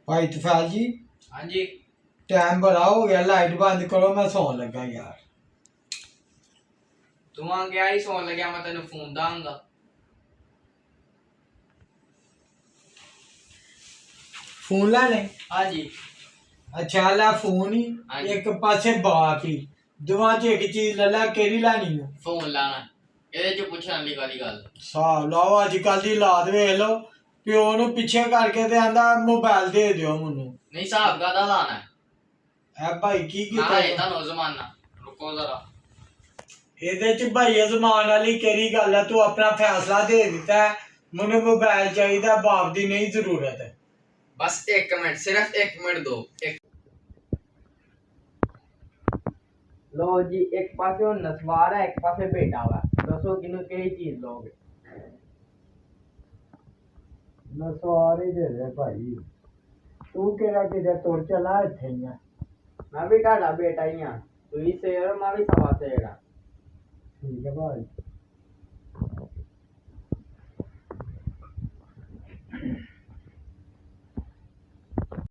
भाई तुफैल जी। हाँ जी। टाइम बड़ा हो गया, लाइट बंद करो, मैं सौन लगा यार। तू आ गया ही सौन लग्या, मैं तेन फोन दांगा। फोन लेने? हाँ जी। अच्छा ला फोन ही, हाँ जी। एक पासे बाप ही, दोवां च एक चीज ले ला, केड़ी लानी है? फोन लाना ਇਹਦੇ ਚ ਪੁੱਛਣ ਵਾਲੀ ਕਾਲੀ ਗੱਲ। ਹਿਸਾਬ ਲਾਓ, ਅੱਜ ਕੱਲ ਦੀ ਲਾਦ ਵੇਖ ਲਓ। ਪਿਓ ਨੂੰ ਪਿੱਛੇ ਕਰਕੇ ਤੇ ਆਂਦਾ ਮੋਬਾਈਲ ਦੇ ਦਿਓ ਮੈਨੂੰ। ਨਹੀਂ ਹਿਸਾਬ ਕਾਹਦਾ ਲਾਣਾ ਐ ਭਾਈ ਕੀ ਨਾ ਕੀਤਾ ਇਹ ਤੁਹਾਨੂੰ ਜ਼ਮਾਨਾ। ਰੁਕੋ ਜ਼ਰਾ। ਇਹਦੇ ਚ ਭਾਈ ਅਜ਼ਮਾਨ ਵਾਲੀ ਕਿਹੜੀ ਗੱਲ ਹੈ? ਤੂੰ ਆਪਣਾ ਫੈਸਲਾ ਦੇ ਦਿੱਤਾ ਹੈ, ਮੈਨੂੰ ਮੋਬਾਈਲ ਚਾਹੀਦਾ, ਬਾਪ ਦੀ ਨਹੀਂ ਜ਼ਰੂਰਤ ਹੈ। बस एक मिनट, सिर्फ एक मिनट दो। एक लो जी, एक पासे नसवार है, एक पासे बेटा हुआ। दसो किन्नू केड़ी चीज लोगे? ਨਸਵਾਰ ਹੀ ਦੇ ਦੇ ਭਾਈ। ਤੂੰ ਕਿਹੜਾ ਕਿਤੇ ਤੁਰ ਚਲਾ ਇੱਥੇ ਹੀ ਆ। मैं भी ढाडा बेटा ही हाँ। तू ही शेर, मैं भी सवा शेर हाँ। ਠੀਕ ਹੈ ਭਾਈ।